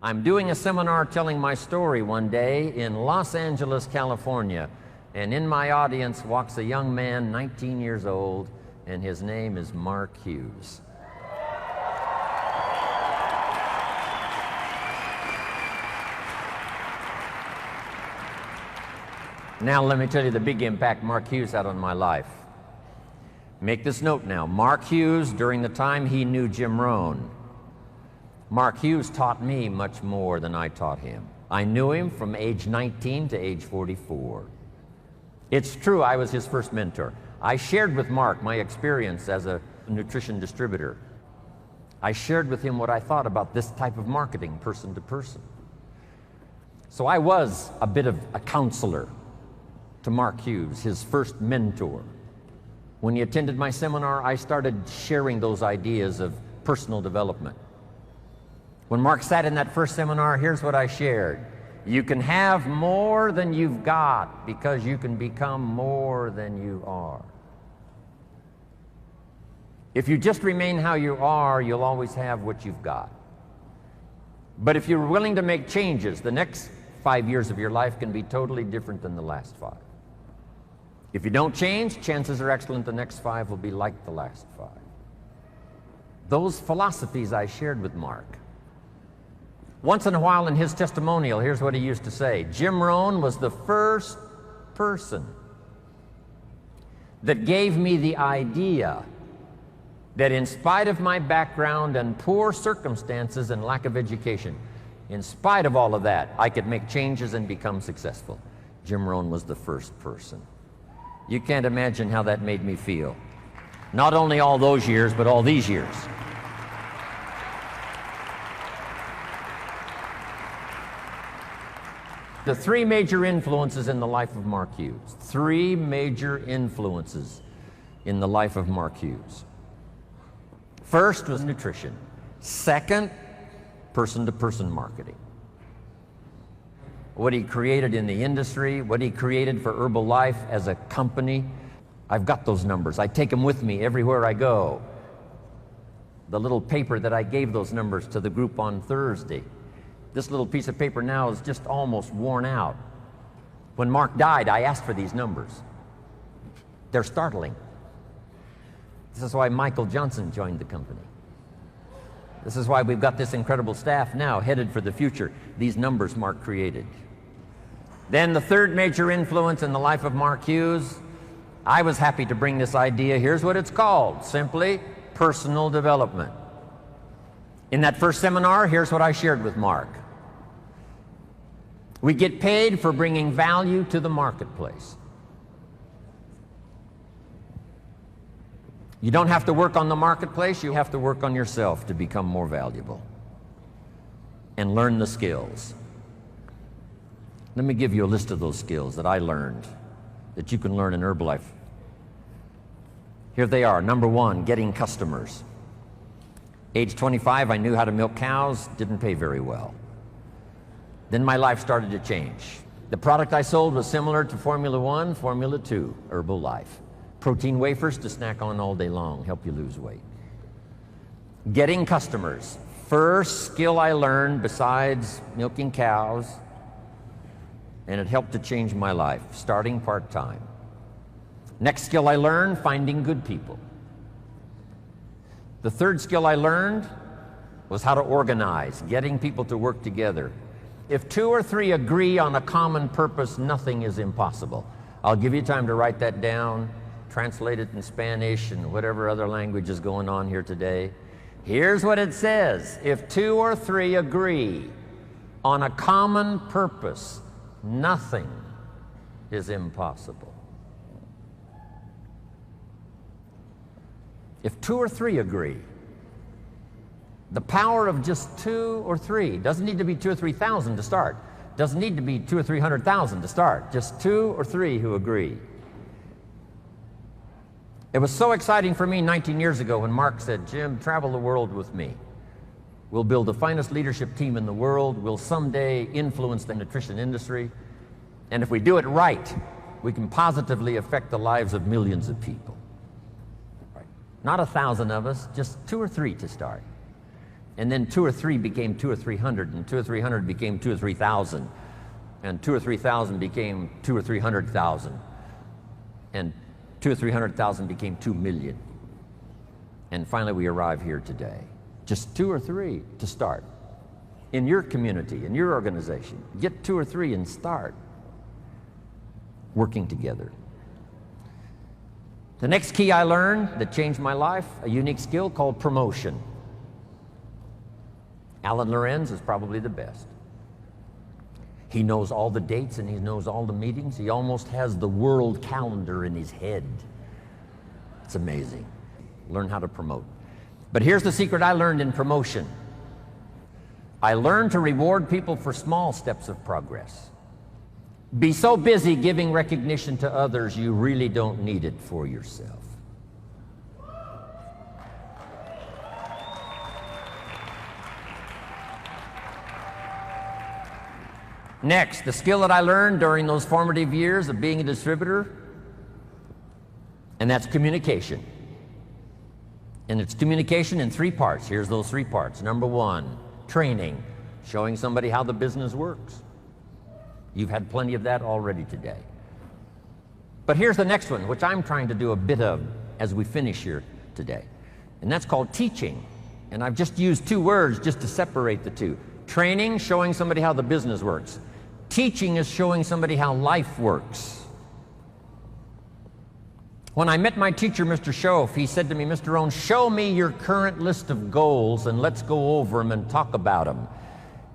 I'm doing a seminar telling my story one day in Los Angeles, California, and in my audience walks a young man, 19 years old, and his name is Mark Hughes. Now let me tell you the big impact Mark Hughes had on my life. Make this note now. Mark Hughes, during the time he knew Jim Rohn, Mark Hughes taught me much more than I taught him. I knew him from age 19 to age 44. It's true, I was his first mentor. I shared with Mark my experience as a nutrition distributor. I shared with him what I thought about this type of marketing, person to person. So I was a bit of a counselor to Mark Hughes, his first mentor. When he attended my seminar, I started sharing those ideas of personal development. When Mark sat in that first seminar, here's what I shared. You can have more than you've got because you can become more than you are. If you just remain how you are, you'll always have what you've got. But if you're willing to make changes, the next 5 years of your life can be totally different than the last 5. If you don't change, chances are excellent the next 5 will be like the last 5. Those philosophies I shared with Mark. Once in a while in his testimonial, here's what he used to say. Jim Rohn was the first person that gave me the idea that in spite of my background and poor circumstances and lack of education, in spite of all of that, I could make changes and become successful. Jim Rohn was the first person. You can't imagine how that made me feel. Not only all those years, but all these years. The 3 major influences in the life of Mark Hughes. 3 major influences in the life of Mark Hughes. First was nutrition. Second, person-to-person marketing. What he created in the industry, what he created for Herbalife as a company. I've got those numbers. I take them with me everywhere I go. The little paper that I gave those numbers to the group on Thursday. This little piece of paper now is just almost worn out. When Mark died, I asked for these numbers. They're startling. This is why Michael Johnson joined the company. This is why we've got this incredible staff now headed for the future. These numbers Mark created. Then the third major influence in the life of Mark Hughes, I was happy to bring this idea. Here's what it's called, simply personal development. In that first seminar, here's what I shared with Mark. We get paid for bringing value to the marketplace. You don't have to work on the marketplace, you have to work on yourself to become more valuable and learn the skills. Let me give you a list of those skills that I learned that you can learn in Herbalife. Here they are. Number 1, getting customers. Age 25, I knew how to milk cows, didn't pay very well. Then my life started to change. The product I sold was similar to Formula 1, Formula 2, Herbalife. Protein wafers to snack on all day long, help you lose weight. Getting customers. First skill I learned besides milking cows, and it helped to change my life, starting part-time. Next skill I learned, finding good people. The third skill I learned was how to organize, getting people to work together. If 2 or 3 agree on a common purpose, nothing is impossible. I'll give you time to write that down, translate it in Spanish and whatever other language is going on here today. Here's what it says. If 2 or 3 agree on a common purpose, nothing is impossible. If 2 or 3 agree, the power of just 2 or 3, doesn't need to be 2 or 3,000 to start. Doesn't need to be 200,000 or 300,000 to start. Just 2 or 3 who agree. It was so exciting for me 19 years ago when Mark said, Jim, travel the world with me. We'll build the finest leadership team in the world. We'll someday influence the nutrition industry. And if we do it right, we can positively affect the lives of millions of people. Right. Not 1,000 of us, just 2 or 3 to start. And then 2 or 3 became 2 or 300, and 2 or 300 became 2 or 3,000, and 2 or 3,000 became 2 or 300,000, and 2 or 300,000 became 2 million. And finally we arrive here today. Just 2 or 3 to start. In your community, in your organization, get 2 or 3 and start working together. The next key I learned that changed my life, a unique skill called promotion. Alan Lorenz is probably the best. He knows all the dates and he knows all the meetings. He almost has the world calendar in his head. It's amazing. Learn how to promote. But here's the secret I learned in promotion. I learned to reward people for small steps of progress. Be so busy giving recognition to others, you really don't need it for yourself. Next, the skill that I learned during those formative years of being a distributor, and that's communication. And it's communication in 3 parts. Here's those 3 parts. Number 1, training, showing somebody how the business works. You've had plenty of that already today. But here's the next one, which I'm trying to do a bit of as we finish here today. And that's called teaching. And I've just used 2 words just to separate the 2. Training, showing somebody how the business works. Teaching is showing somebody how life works. When I met my teacher, Mr. Schoaf, he said to me, Mr. Rohn, show me your current list of goals and let's go over them and talk about them.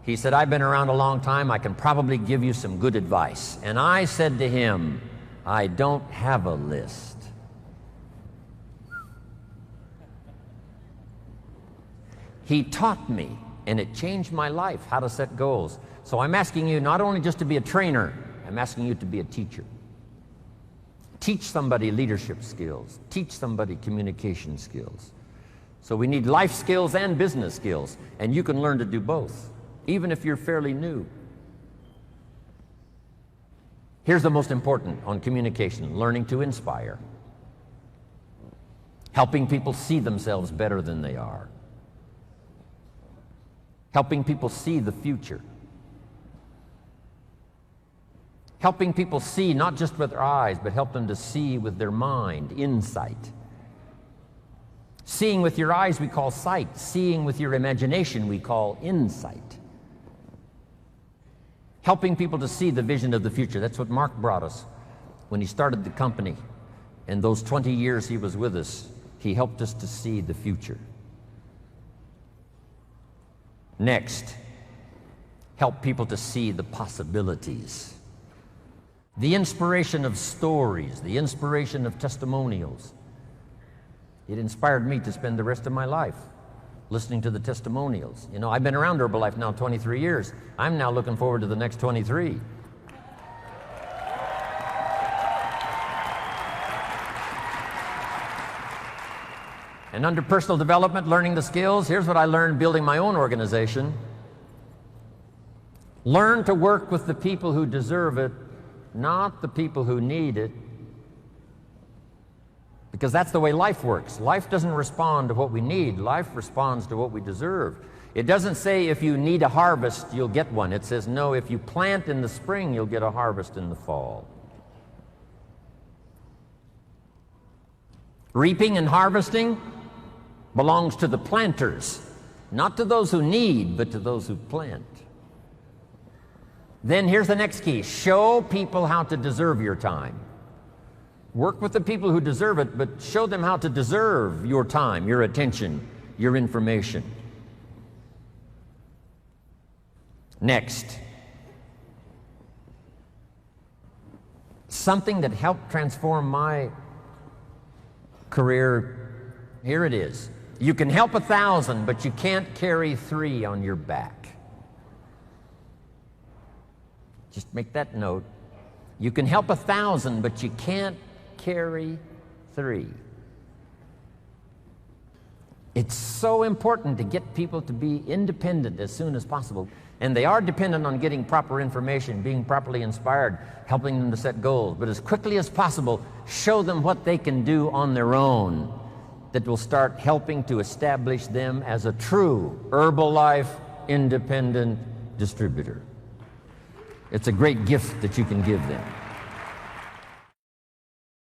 He said, I've been around a long time, I can probably give you some good advice. And I said to him, I don't have a list. He taught me, and it changed my life, how to set goals. So I'm asking you not only just to be a trainer, I'm asking you to be a teacher. Teach somebody leadership skills. Teach somebody communication skills. So we need life skills and business skills, and you can learn to do both, even if you're fairly new. Here's the most important on communication, learning to inspire. Helping people see themselves better than they are. Helping people see the future. Helping people see not just with their eyes, but help them to see with their mind, insight. Seeing with your eyes we call sight. Seeing with your imagination we call insight. Helping people to see the vision of the future. That's what Mark brought us when he started the company. And those 20 years he was with us, he helped us to see the future. Next, help people to see the possibilities. The inspiration of stories, the inspiration of testimonials. It inspired me to spend the rest of my life listening to the testimonials. You know, I've been around Herbalife now 23 years. I'm now looking forward to the next 23. And under personal development, learning the skills, here's what I learned building my own organization. Learn to work with the people who deserve it, not the people who need it. Because that's the way life works. Life doesn't respond to what we need. Life responds to what we deserve. It doesn't say if you need a harvest, you'll get one. It says, no, if you plant in the spring, you'll get a harvest in the fall. Reaping and harvesting belongs to the planters, not to those who need, but to those who plant. Then here's the next key. Show people how to deserve your time. Work with the people who deserve it, but show them how to deserve your time, your attention, your information. Next, something that helped transform my career, here it is. You can help 1,000, but you can't carry 3 on your back. Just make that note. You can help 1,000, but you can't carry 3. It's so important to get people to be independent as soon as possible. And they are dependent on getting proper information, being properly inspired, helping them to set goals. But as quickly as possible, show them what they can do on their own. that will start helping to establish them as a true Herbalife independent distributor. It's a great gift that you can give them.